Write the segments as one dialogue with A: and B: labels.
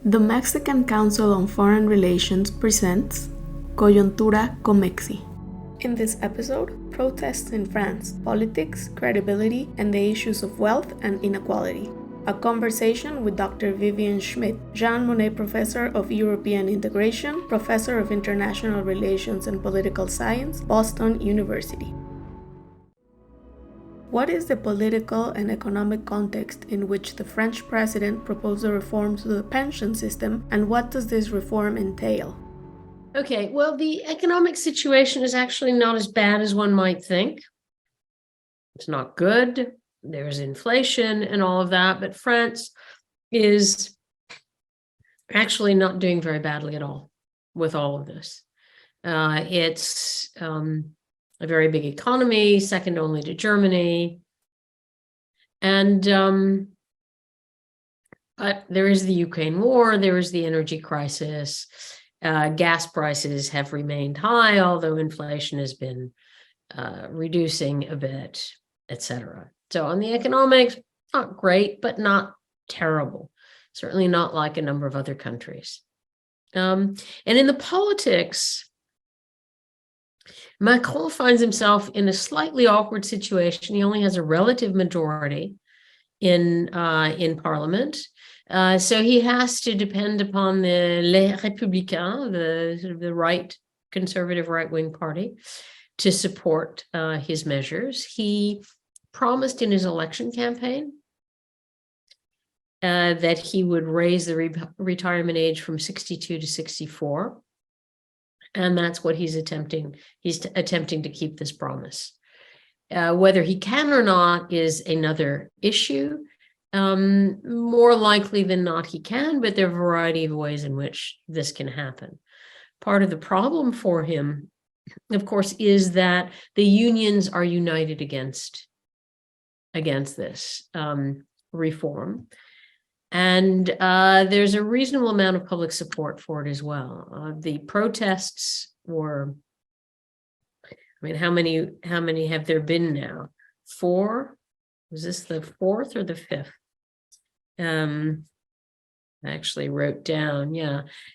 A: The Mexican Council on Foreign Relations presents Coyuntura Comexi. In this episode, protests in France, politics, credibility, and the issues of wealth and inequality. A conversation with Dr. Vivien Schmidt, Jean Monnet Professor of European Integration, Professor of International Relations and Political Science, Boston University. What is the political and economic context in which the French president proposed a reform to the pension system, and what does this reform entail?
B: Okay, well, the economic situation is actually not as bad as one might think. It's not good. There's inflation and all of that, but France is actually not doing very badly at all with all of this. It's a very big economy, second only to Germany. And but there is the Ukraine war, there is the energy crisis. Gas prices have remained high, although inflation has been reducing a bit, etc. So on the economics, not great, but not terrible. Certainly not like a number of other countries. And in the politics, Macron finds himself in a slightly awkward situation. He only has a relative majority in parliament. So he has to depend upon the Les Républicains, the right, conservative right-wing party, to support his measures. He promised in his election campaign that he would raise the retirement age from 62 to 64. And that's what he's attempting. He's attempting to keep this promise. Whether he can or not is another issue. More likely than not, he can, but there are a variety of ways in which this can happen. Part of the problem for him, of course, is that the unions are united against this reform. And there's a reasonable amount of public support for it as well. The protests were, how many have there been now? 4? Was this the 4th or the 5th? I actually wrote down,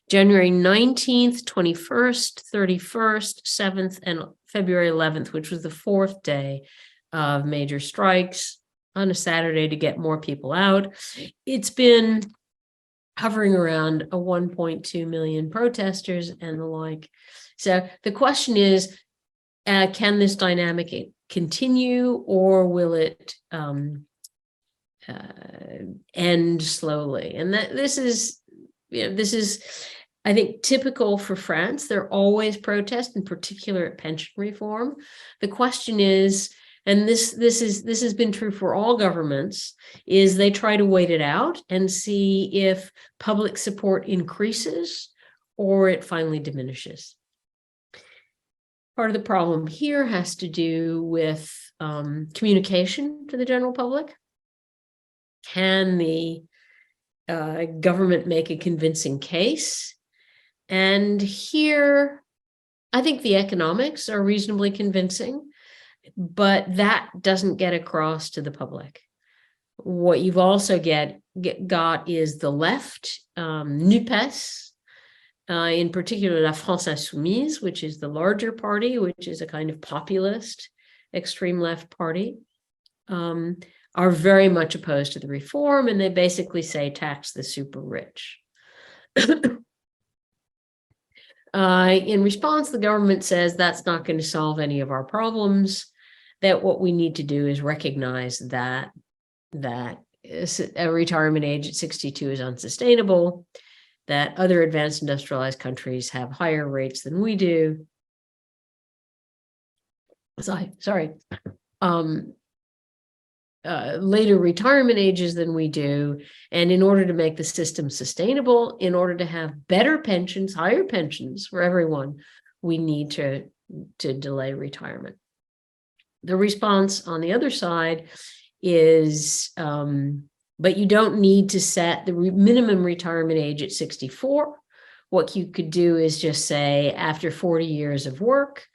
B: January 19th, 21st, 31st, 7th, and February 11th, which was the 4th day of major strikes on a Saturday to get more people out. It's been hovering around a 1.2 million protesters and the like. So the question is, can this dynamic continue, or will it end slowly? And this is, I think, typical for France. There are always protests, in particular at pension reform. The question is, and this has been true for all governments, is they try to wait it out and see if public support increases or it finally diminishes. Part of the problem here has to do with communication to the general public. Can the government make a convincing case? And here, I think the economics are reasonably convincing, but that doesn't get across to the public. What you've also got is the left, NUPES, in particular La France Insoumise, which is the larger party, which is a kind of populist extreme left party, are very much opposed to the reform, and they basically say tax the super rich. In response, the government says that's not going to solve any of our problems, that what we need to do is recognize that a retirement age at 62 is unsustainable, that other advanced industrialized countries have higher rates than we do. Later retirement ages than we do. And in order to make the system sustainable, in order to have better pensions, higher pensions for everyone, we need to delay retirement. The response on the other side is, but you don't need to set the minimum retirement age at 64. What you could do is just say after 40 years of work,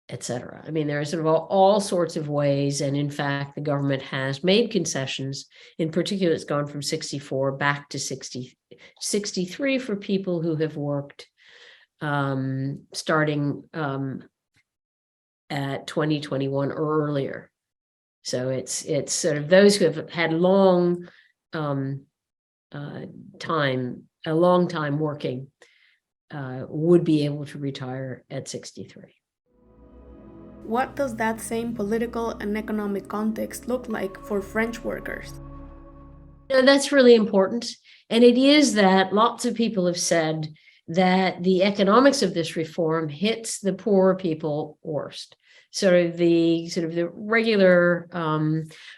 B: etc. There are sort of all sorts of ways. And in fact, the government has made concessions. In particular, it's gone from 64 back to 60, 63 for people who have worked starting at 2021 or earlier. So it's sort of those who have had long time working would be able to retire at 63.
A: What does that same political and economic context look like for French workers?
B: That's really important. And it is that lots of people have said that the economics of this reform hits the poorer people worst. So the regular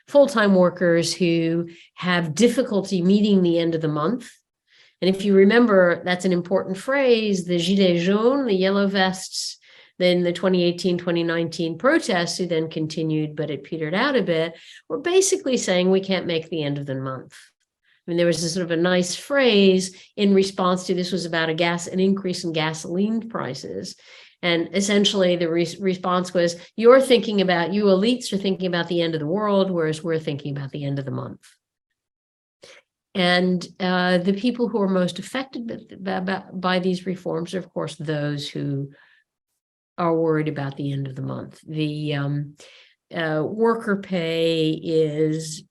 B: full-time workers who have difficulty meeting the end of the month. And if you remember, that's an important phrase, the gilets jaunes, the yellow vests, then the 2018-2019 protests, who then continued, but it petered out a bit, were basically saying we can't make the end of the month. I mean, there was this sort of a nice phrase in response to this was about an increase in gasoline prices. And essentially the response was, you elites are thinking about the end of the world, whereas we're thinking about the end of the month. And the people who are most affected by these reforms are, of course, those who are worried about the end of the month. The worker pay is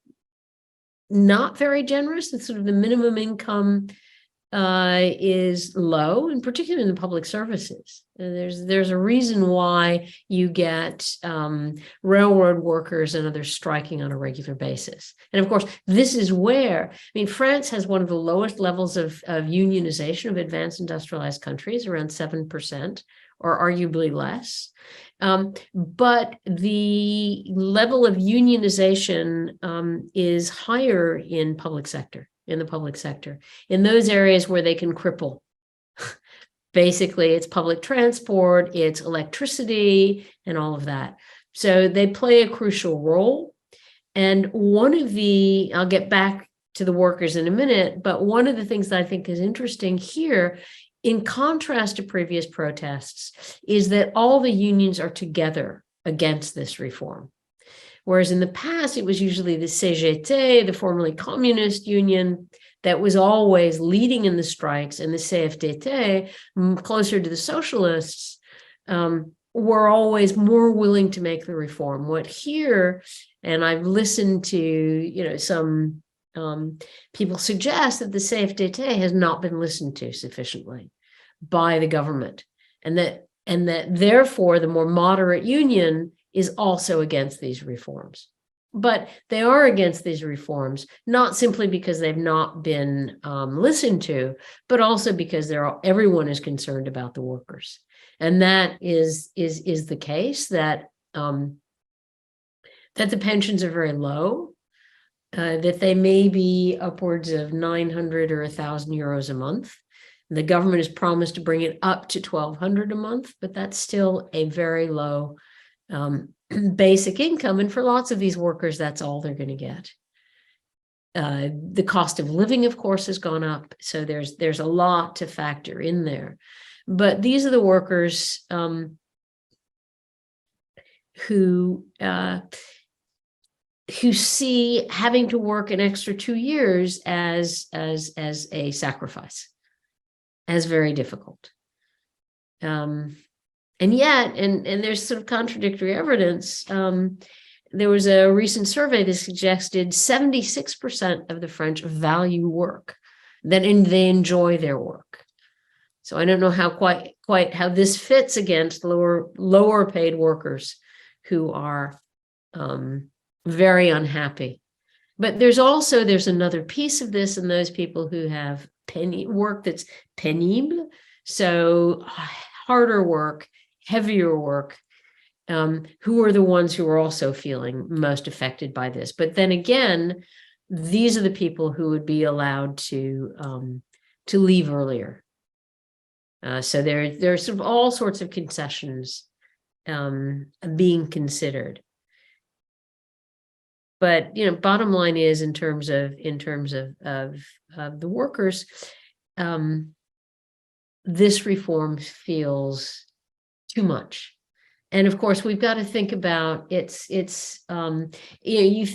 B: not very generous. It's sort of the minimum income is low, and particularly in the public services. There's a reason why you get railroad workers and others striking on a regular basis. And of course, this is where, France has one of the lowest levels of unionization of advanced industrialized countries, around 7%, or arguably less. But the level of unionization is higher in the public sector, in those areas where they can cripple. Basically, it's public transport, it's electricity, and all of that. So they play a crucial role. And I'll get back to the workers in a minute, but one of the things that I think is interesting here, in contrast to previous protests, is that all the unions are together against this reform. Whereas in the past, it was usually the CGT, the formerly communist union, that was always leading in the strikes, and the CFDT, closer to the socialists, were always more willing to make the reform. What here, and I've listened to, some people suggest that the CFDT has not been listened to sufficiently by the government, and that therefore the more moderate union is also against these reforms. But they are against these reforms, not simply because they've not been listened to, but also because everyone is concerned about the workers. And that is the case, that the pensions are very low, that they may be upwards of 900 or 1,000 euros a month. The government has promised to bring it up to 1,200 a month, but that's still a very low basic income. And for lots of these workers, that's all they're going to get. The cost of living, of course, has gone up. So there's a lot to factor in there. But these are the workers who see having to work an extra 2 years as a sacrifice, as very difficult. And yet, and there's sort of contradictory evidence. There was a recent survey that suggested 76% of the French value work, that they enjoy their work. So I don't know how quite how this fits against lower paid workers who are very unhappy. But there's another piece of this, and those people who have work that's pénible, so harder work, heavier work, who are the ones who are also feeling most affected by this. But then again, these are the people who would be allowed to leave earlier. So there's sort of all sorts of concessions being considered. But bottom line is, in terms of the workers, this reform feels too much. And of course, we've got to think about if you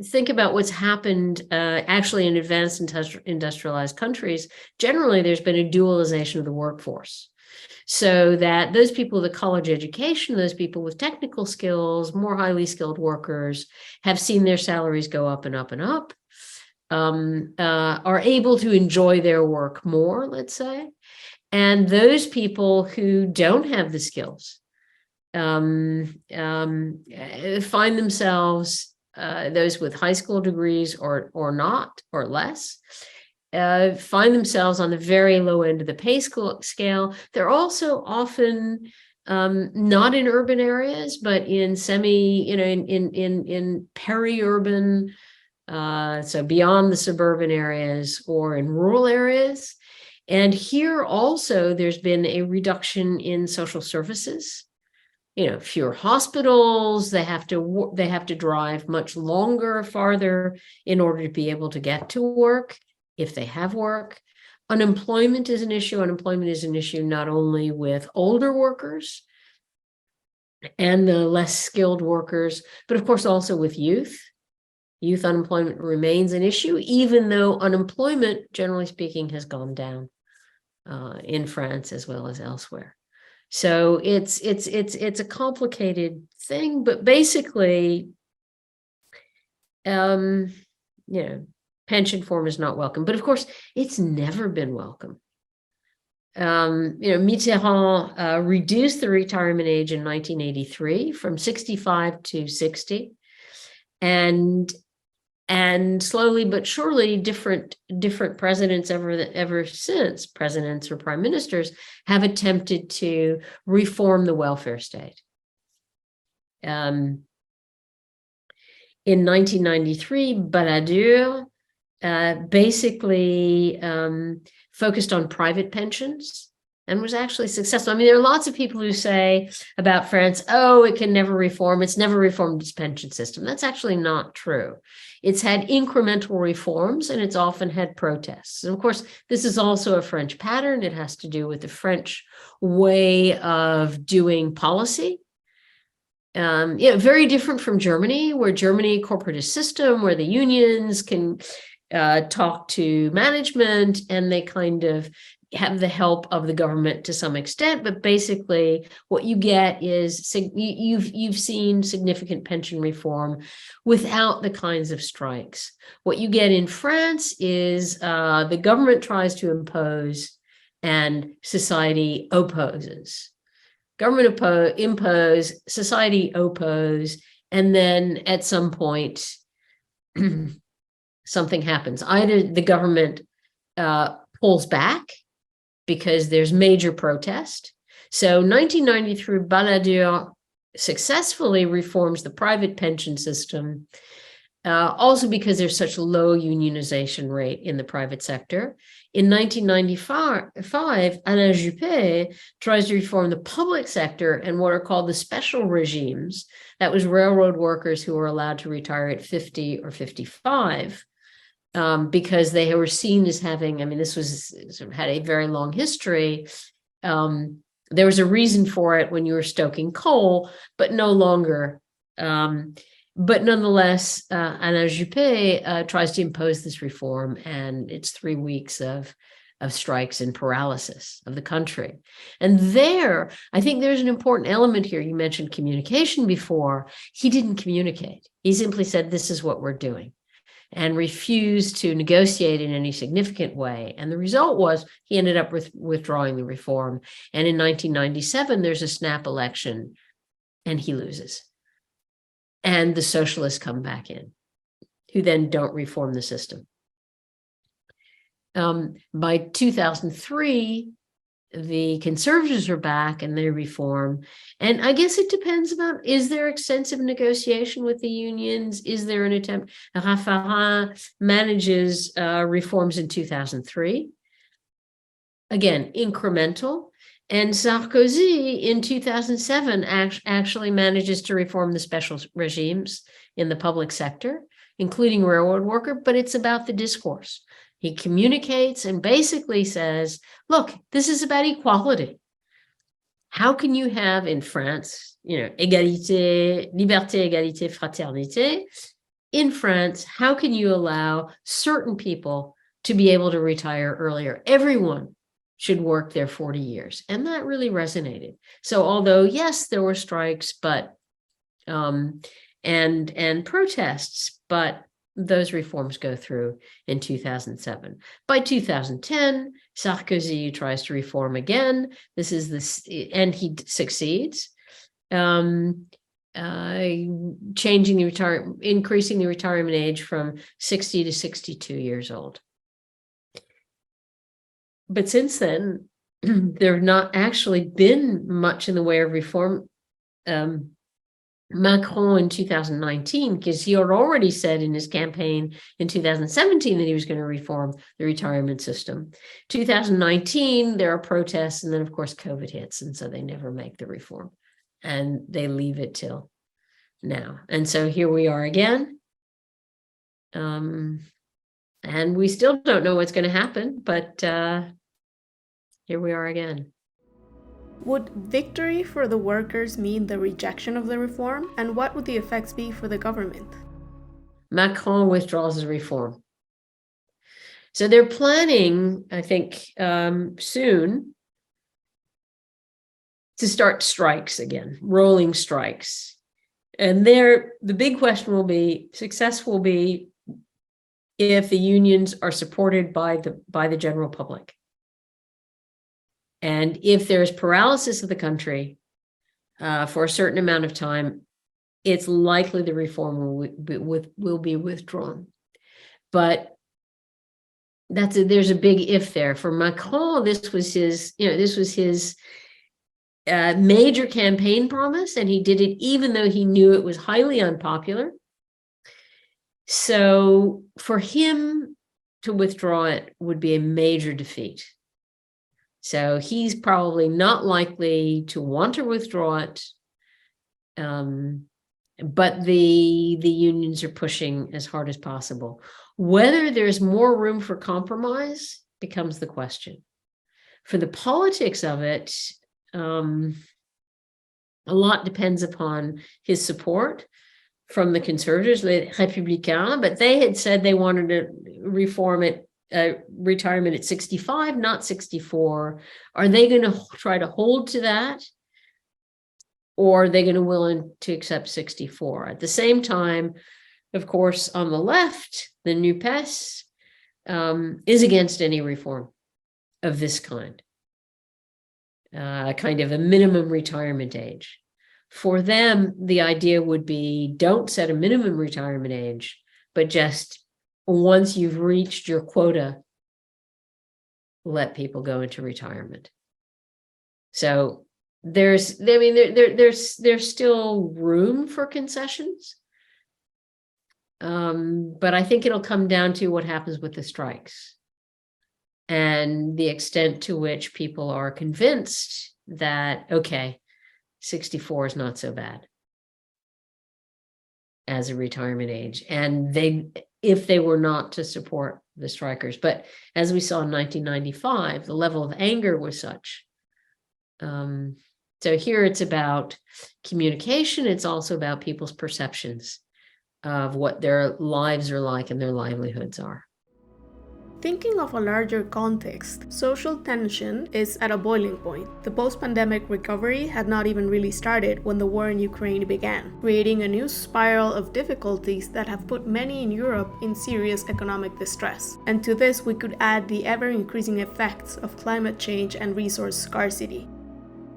B: think about what's happened actually in advanced industrialized countries, generally there's been a dualization of the workforce. So that those people with a college education, those people with technical skills, more highly skilled workers have seen their salaries go up and up and up, are able to enjoy their work more, let's say. And those people who don't have the skills find themselves, those with high school degrees or not, or less, find themselves on the very low end of the pay scale. They're also often not in urban areas, but in in peri-urban, so beyond the suburban areas or in rural areas. And here also there's been a reduction in social services. Fewer hospitals. They have to drive much longer, farther in order to be able to get to work, if they have work. Unemployment is an issue. Unemployment is an issue not only with older workers and the less skilled workers, but of course also with youth. Youth unemployment remains an issue, even though unemployment, generally speaking, has gone down in France as well as elsewhere. So it's a complicated thing, but basically, pension reform is not welcome. But of course, it's never been welcome. Mitterrand reduced the retirement age in 1983 from 65 to 60, and slowly but surely different presidents ever since, presidents or prime ministers, have attempted to reform the welfare state. In 1993, Balladur basically focused on private pensions and was actually successful. I mean, there are lots of people who say about France, oh, it can never reform. It's never reformed its pension system. That's actually not true. It's had incremental reforms, and it's often had protests. And of course, this is also a French pattern. It has to do with the French way of doing policy. Very different from Germany, where Germany, corporatist system, where the unions can talk to management, and they kind of have the help of the government to some extent, but basically what you get is you've seen significant pension reform without the kinds of strikes. What you get in France is the government tries to impose and society opposes. Government impose, society oppose, and then at some point something happens. Either the government pulls back because there's major protest. So 1993, Balladur successfully reforms the private pension system, also because there's such a low unionization rate in the private sector. In 1995, Alain Juppé tries to reform the public sector and what are called the special regimes. That was railroad workers who were allowed to retire at 50 or 55. Because they were seen as having, this had a very long history. There was a reason for it when you were stoking coal, but no longer. But nonetheless, Alain Juppé tries to impose this reform, and it's 3 weeks of strikes and paralysis of the country. And there, I think there's an important element here. You mentioned communication before. He didn't communicate. He simply said, this is what we're doing, and refused to negotiate in any significant way. And the result was he ended up withdrawing the reform. And in 1997, there's a snap election, and he loses. And the socialists come back in, who then don't reform the system. By 2003, the conservatives are back and they reform. And I guess it depends about, is there extensive negotiation with the unions? Is there an attempt? Raffarin manages reforms in 2003. Again, incremental. And Sarkozy in 2007 actually manages to reform the special regimes in the public sector, including railroad worker, but it's about the discourse. He communicates and basically says, look, this is about equality. How can you have in France, égalité, liberté, égalité, fraternité? In France, how can you allow certain people to be able to retire earlier? Everyone should work their 40 years. And that really resonated. So although, yes, there were strikes, but and protests, but those reforms go through in 2007. By 2010, Sarkozy tries to reform again. This is this, and he succeeds. Increasing the retirement age from 60 to 62 years old. But since then, there have not actually been much in the way of reform. Macron in 2019, because he had already said in his campaign in 2017 that he was going to reform the retirement system. 2019, there are protests, and then of course COVID hits, and so they never make the reform, and they leave it till now. And so here we are again. And we still don't know what's going to happen, but here we are again.
A: Would victory for the workers mean the rejection of the reform? And what would the effects be for the government?
B: Macron withdraws the reform. So they're planning, I think, soon to start strikes again, rolling strikes. And there, the big question will be, success will be if the unions are supported by the general public. And if there's paralysis of the country for a certain amount of time, it's likely the reform will be withdrawn. But there's a big if there. For Macron, this was his major campaign promise, and he did it even though he knew it was highly unpopular. So for him to withdraw it would be a major defeat. So he's probably not likely to want to withdraw it, but the unions are pushing as hard as possible. Whether there's more room for compromise becomes the question. For the politics of it, a lot depends upon his support from the conservatives, les Républicains, but they had said they wanted to reform it. Retirement at 65, not 64. Are they going to try to hold to that? Or are they going to willing to accept 64? At the same time, of course, on the left, the NUPES is against any reform of this kind of a minimum retirement age. For them, the idea would be don't set a minimum retirement age, but just once you've reached your quota, let people go into retirement. So there's still room for concessions. But I think it'll come down to what happens with the strikes and the extent to which people are convinced that, okay, 64 is not so bad as a retirement age. And if they were not to support the strikers. But as we saw in 1995, the level of anger was such. So here it's about communication. It's also about people's perceptions of what their lives are like and their livelihoods are.
A: Thinking of a larger context, social tension is at a boiling point. The post-pandemic recovery had not even really started when the war in Ukraine began, creating a new spiral of difficulties that have put many in Europe in serious economic distress. And to this, we could add the ever-increasing effects of climate change and resource scarcity.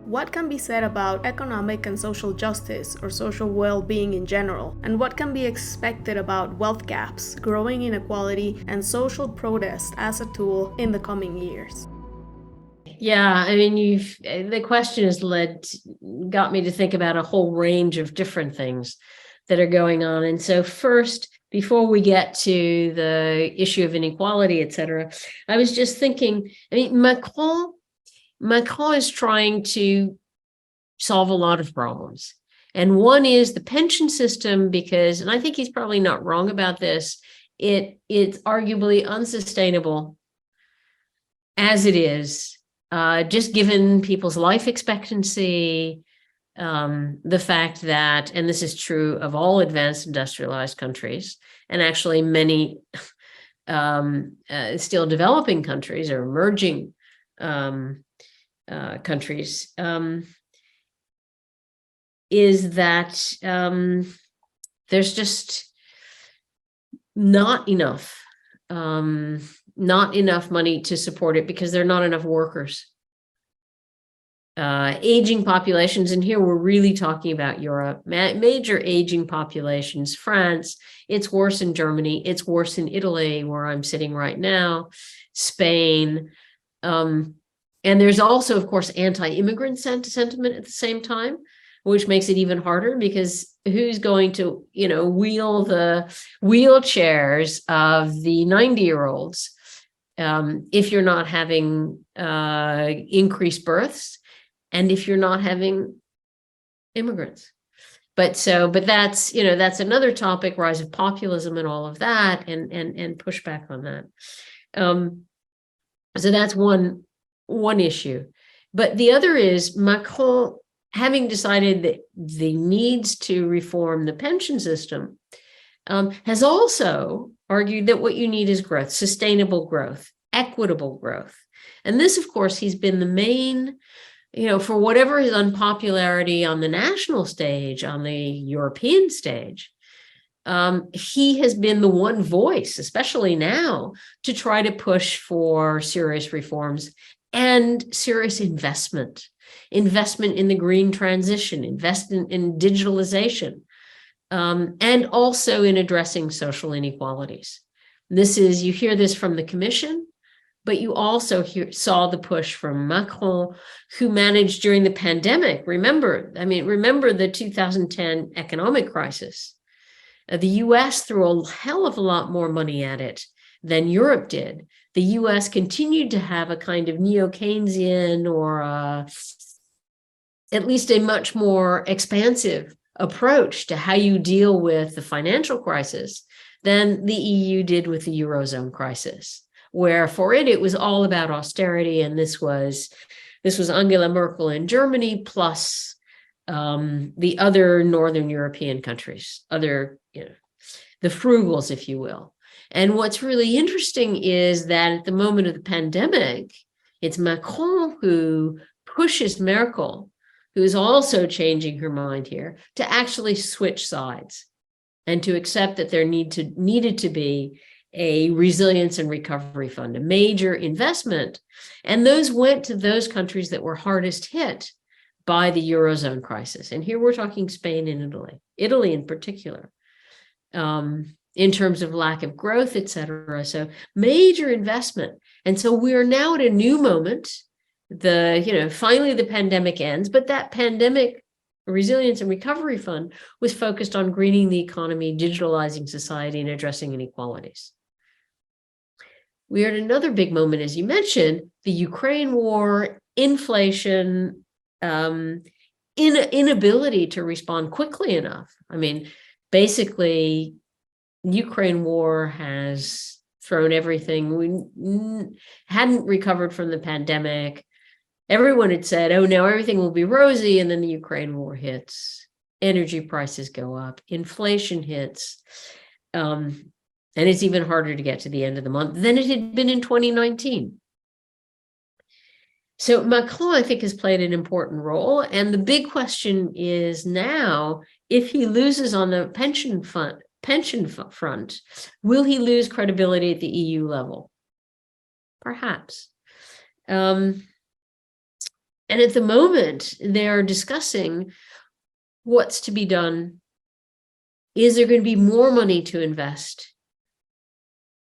A: What can be said about economic and social justice or social well-being in general? And what can be expected about wealth gaps, growing inequality, and social protest as a tool in the coming years?
B: Yeah, I mean, the question has got me to think about a whole range of different things that are going on. And so first, before we get to the issue of inequality, etc., I was just thinking, I mean, Macron is trying to solve a lot of problems. And one is the pension system, because, and I think he's probably not wrong about this, it's arguably unsustainable as it is, just given people's life expectancy, the fact that, and this is true of all advanced industrialized countries, and actually many still developing countries or emerging countries, is that there's just not enough money to support it because there are not enough workers. Aging populations, and here we're really talking about Europe, major aging populations. France, it's worse in Germany, it's worse in Italy, where I'm sitting right now, Spain. And there's also, of course, anti-immigrant sentiment at the same time, which makes it even harder, because who's going to, wheel the wheelchairs of the 90-year-olds if you're not having increased births, and if you're not having immigrants? But that's, that's another topic, rise of populism and all of that, and pushback on that. So that's one issue. But the other is Macron, having decided that the needs to reform the pension system, has also argued that what you need is growth, sustainable growth, equitable growth. And this, of course, he's been the main, for whatever his unpopularity on the national stage, on the European stage, he has been the one voice, especially now, to try to push for serious reforms and serious investment in the green transition, investment in digitalization, and also in addressing social inequalities. You hear this from the Commission, but you also saw the push from Macron, who managed during the pandemic. Remember the 2010 economic crisis. The US threw a hell of a lot more money at it than Europe did. The US continued to have a kind of neo-Keynesian, or at least a much more expansive approach to how you deal with the financial crisis than the EU did with the Eurozone crisis, where for it was all about austerity. And this was Angela Merkel in Germany, plus the other Northern European countries, the frugals, if you will. And what's really interesting is that at the moment of the pandemic, it's Macron who pushes Merkel, who's also changing her mind here, to actually switch sides and to accept that there needed to be a resilience and recovery fund, a major investment. And those went to those countries that were hardest hit by the Eurozone crisis. And here we're talking Spain and Italy in particular, in terms of lack of growth, et cetera. So major investment. And so we are now at a new moment. Finally the pandemic ends, but that pandemic resilience and recovery fund was focused on greening the economy, digitalizing society, and addressing inequalities. We are at another big moment, as you mentioned, the Ukraine war, inflation, inability to respond quickly enough. Basically, Ukraine war has thrown everything. We hadn't recovered from the pandemic. Everyone had said, oh, now everything will be rosy. And then the Ukraine war hits, energy prices go up, inflation hits. And it's even harder to get to the end of the month than it had been in 2019. So Macron, I think, has played an important role. And the big question is now, if he loses on the pension front, will he lose credibility at the EU level? Perhaps. And at the moment, they're discussing what's to be done. Is there going to be more money to invest?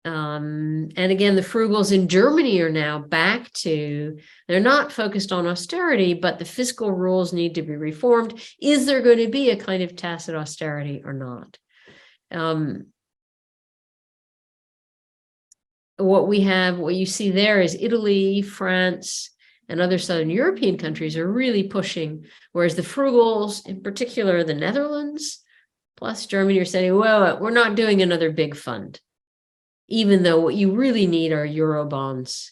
B: And again, the frugals in Germany are now back to, they're not focused on austerity, but the fiscal rules need to be reformed. Is there going to be a kind of tacit austerity or not? What you see there is Italy, France, and other Southern European countries are really pushing, whereas the frugals, in particular the Netherlands, plus Germany, are saying, well, we're not doing another big fund, even though what you really need are Euro bonds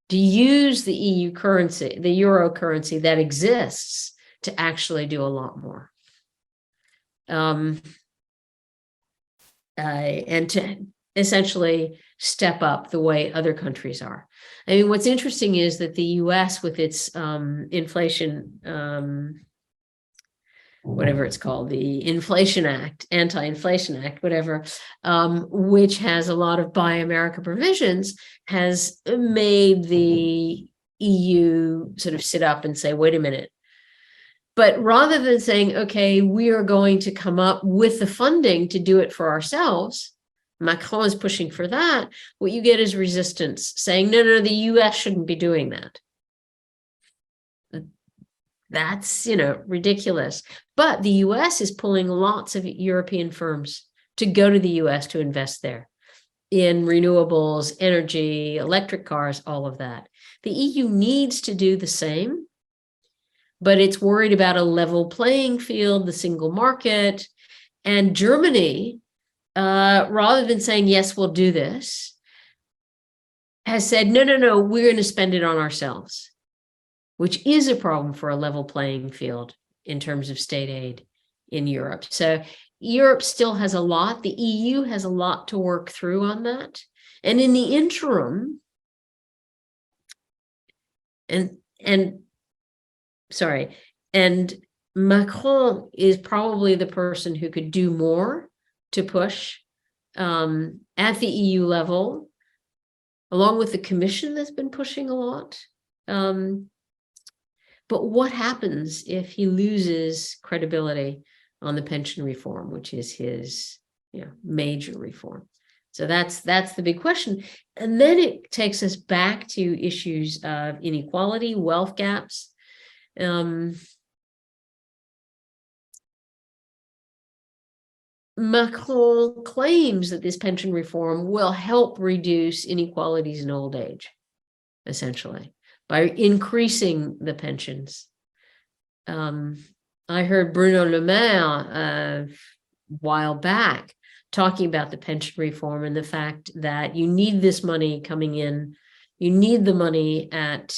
B: to use the EU currency, the euro currency that exists, to actually do a lot more. And to essentially step up the way other countries are. I mean, what's interesting is that the US, with its inflation, whatever it's called, the Inflation Act, Anti-Inflation Act, whatever, which has a lot of Buy America provisions, has made the EU sort of sit up and say, wait a minute. But rather than saying, okay, we are going to come up with the funding to do it for ourselves, Macron is pushing for that, what you get is resistance, saying, no, no, the US shouldn't be doing that. That's, ridiculous. But the US is pulling lots of European firms to go to the US to invest there in renewables, energy, electric cars, all of that. The EU needs to do the same, but it's worried about a level playing field, the single market. And Germany, rather than saying, yes, we'll do this, has said, no, no, no, we're going to spend it on ourselves, which is a problem for a level playing field in terms of state aid in Europe. So Europe still has a lot. The EU has a lot to work through on that. And in the interim, and Macron is probably the person who could do more to push at the EU level, along with the Commission that's been pushing a lot. But what happens if he loses credibility on the pension reform, which is his major reform? So that's the big question. And then it takes us back to issues of inequality, wealth gaps. Macron claims that this pension reform will help reduce inequalities in old age, essentially, by increasing the pensions. I heard Bruno Le Maire a while back talking about the pension reform and the fact that you need this money coming in. You need the money at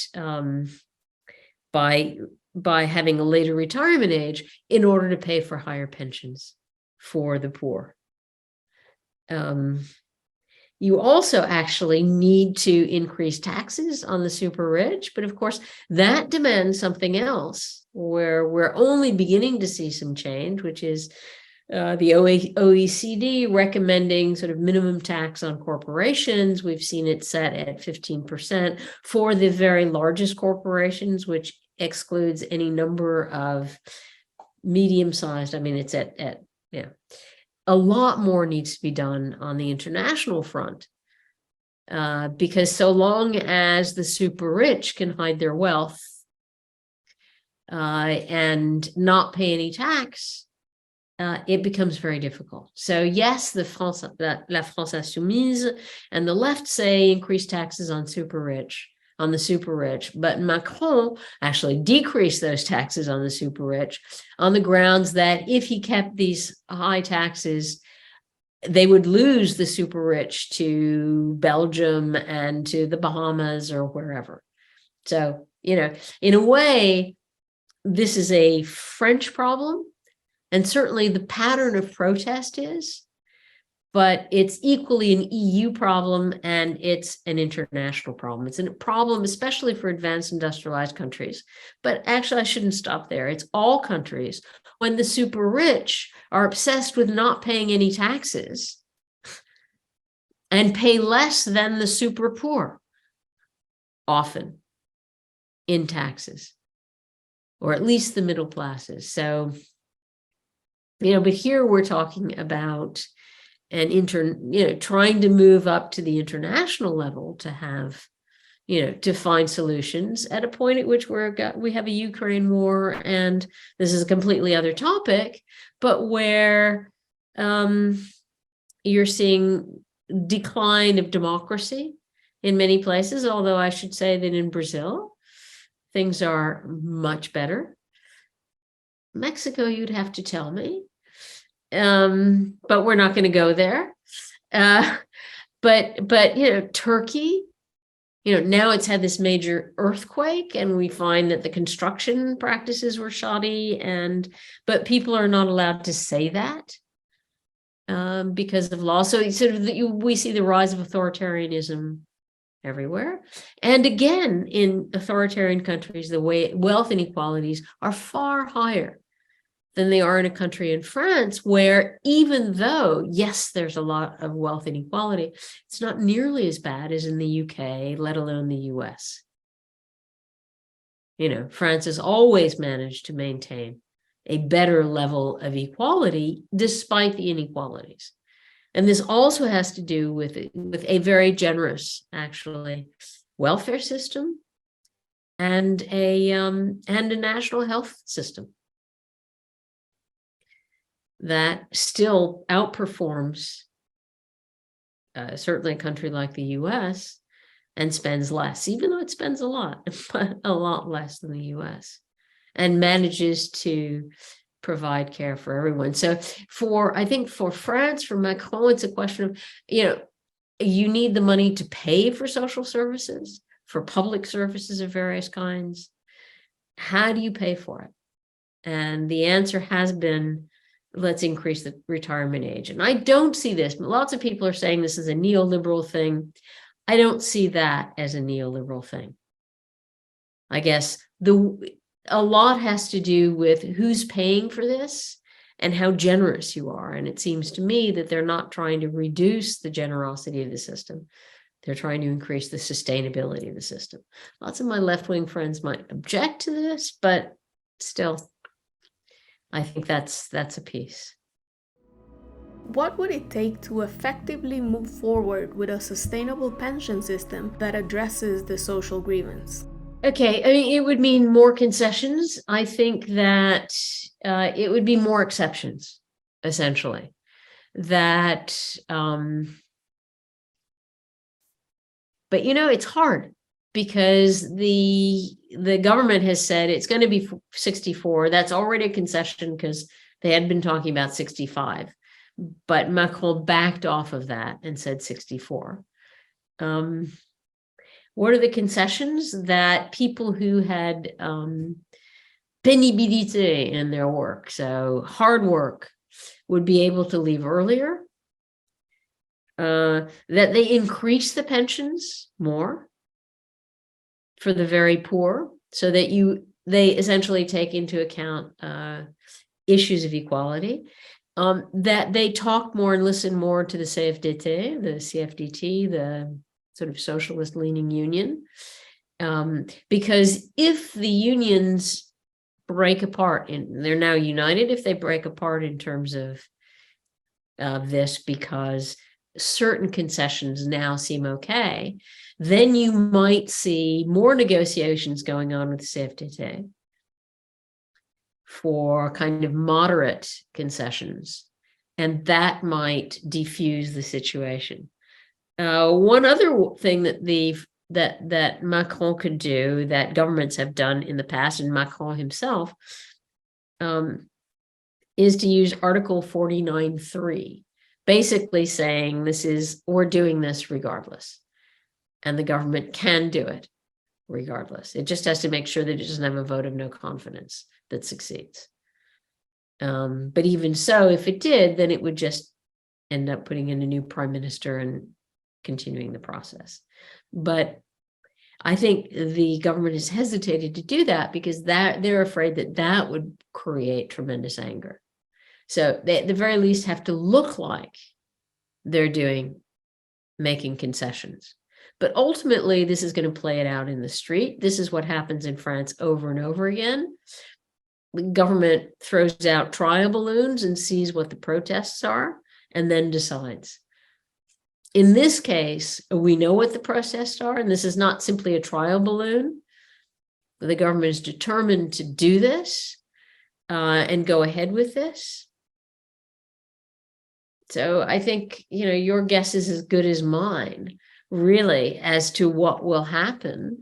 B: by having a later retirement age in order to pay for higher pensions for the poor. You also actually need to increase taxes on the super rich, but of course that demands something else, where we're only beginning to see some change, which is the OECD recommending sort of minimum tax on corporations. We've seen it set at 15% for the very largest corporations, which excludes any number of medium-sized. I mean, it's at a lot more needs to be done on the international front, because so long as the super rich can hide their wealth and not pay any tax, it becomes very difficult. So yes, La France Insoumise and the left say increase taxes on the super rich, but Macron actually decreased those taxes on the super rich on the grounds that if he kept these high taxes, they would lose the super rich to Belgium and to the Bahamas or wherever. So, in a way, this is a French problem. And certainly the pattern of protest is, but it's equally an EU problem and it's an international problem. It's a problem, especially for advanced industrialized countries. But actually, I shouldn't stop there. It's all countries. When the super rich are obsessed with not paying any taxes and pay less than the super poor, often in taxes, or at least the middle classes. So, but here we're talking about trying to move up to the international level to have, to find solutions at a point at which we have a Ukraine war, and this is a completely other topic, but where you're seeing decline of democracy in many places, although I should say that in Brazil, things are much better. Mexico, you'd have to tell me. But we're not going to go there. But Turkey, now it's had this major earthquake, and we find that the construction practices were shoddy, but people are not allowed to say that because of law. So we see the rise of authoritarianism everywhere. And again, in authoritarian countries, the way wealth inequalities are far higher than they are in a country in France, where even though, yes, there's a lot of wealth inequality, it's not nearly as bad as in the UK, let alone the US. France has always managed to maintain a better level of equality despite the inequalities. And this also has to do with a very generous, actually, welfare system and a national health system that still outperforms certainly a country like the US, and spends less, even though it spends a lot, but a lot less than the US, and manages to provide care for everyone. So I think for France, for Macron, it's a question of, you need the money to pay for social services, for public services of various kinds. How do you pay for it? And the answer has been, let's increase the retirement age. And I don't see this, but lots of people are saying this is a neoliberal thing. I don't see that as a neoliberal thing. I guess a lot has to do with who's paying for this and how generous you are. And it seems to me that they're not trying to reduce the generosity of the system. They're trying to increase the sustainability of the system. Lots of my left-wing friends might object to this, but still, I think that's a piece.
A: What would it take to effectively move forward with a sustainable pension system that addresses the social grievance?
B: Okay, I mean, it would mean more concessions. I think that it would be more exceptions, essentially. But it's hard because the government has said it's going to be 64. That's already a concession because they had been talking about 65. But Macron backed off of that and said 64. What are the concessions? That people who had pénibilité in their work, so hard work, would be able to leave earlier, that they increase the pensions more for the very poor, so that they essentially take into account issues of equality, that they talk more and listen more to the CFDT, the sort of socialist leaning union, because if the unions break apart, and they're now united, if they break apart in terms of this because certain concessions now seem okay, then you might see more negotiations going on with the CFDT for kind of moderate concessions, and that might defuse the situation. One other thing that Macron could do, that governments have done in the past, and Macron himself, is to use Article 49.3, basically saying we're doing this regardless, and the government can do it regardless. It just has to make sure that it doesn't have a vote of no confidence that succeeds. But even so, if it did, then it would just end up putting in a new prime minister and continuing the process. But I think the government has hesitated to do that because they're afraid that would create tremendous anger. So they at the very least have to look like they're making concessions. But ultimately, this is going to play it out in the street. This is what happens in France over and over again. The government throws out trial balloons and sees what the protests are, and then decides. In this case, we know what the protests are, and this is not simply a trial balloon. The government is determined to do this and go ahead with this. So I think, your guess is as good as mine, really, as to what will happen.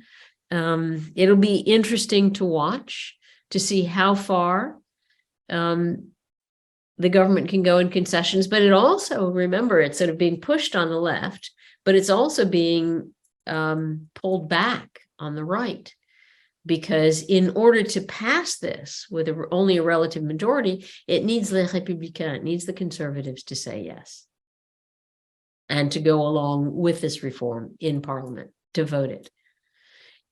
B: It'll be interesting to watch, to see how far the government can go in concessions, but it also, remember, it's sort of being pushed on the left, but it's also being pulled back on the right, because in order to pass this with only a relative majority, it needs les Républicains, it needs the conservatives to say yes and to go along with this reform in Parliament, to vote it.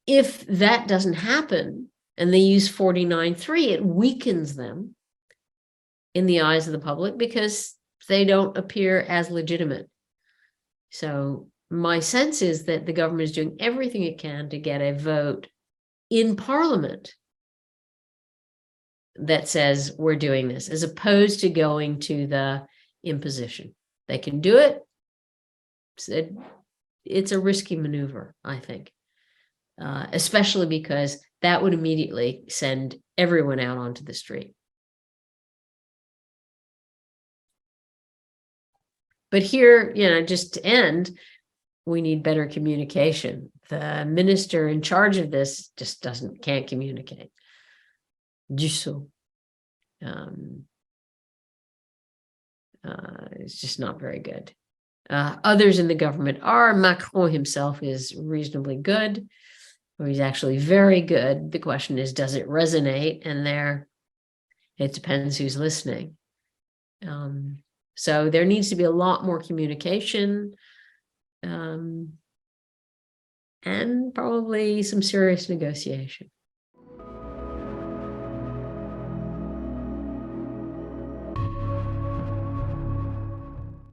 B: If that doesn't happen and they use 49-3, it weakens them in the eyes of the public because they don't appear as legitimate. So my sense is that the government is doing everything it can to get a vote in Parliament that says we're doing this, as opposed to going to the imposition. They can do it. It's a risky maneuver, I think, especially because that would immediately send everyone out onto the street. But here, just to end, we need better communication. The minister in charge of this just can't communicate. Du tout. It's just not very good. Others in the government are. Macron himself is reasonably good, or he's actually very good. The question is, does it resonate? And it depends who's listening. So there needs to be a lot more communication, and probably some serious negotiation.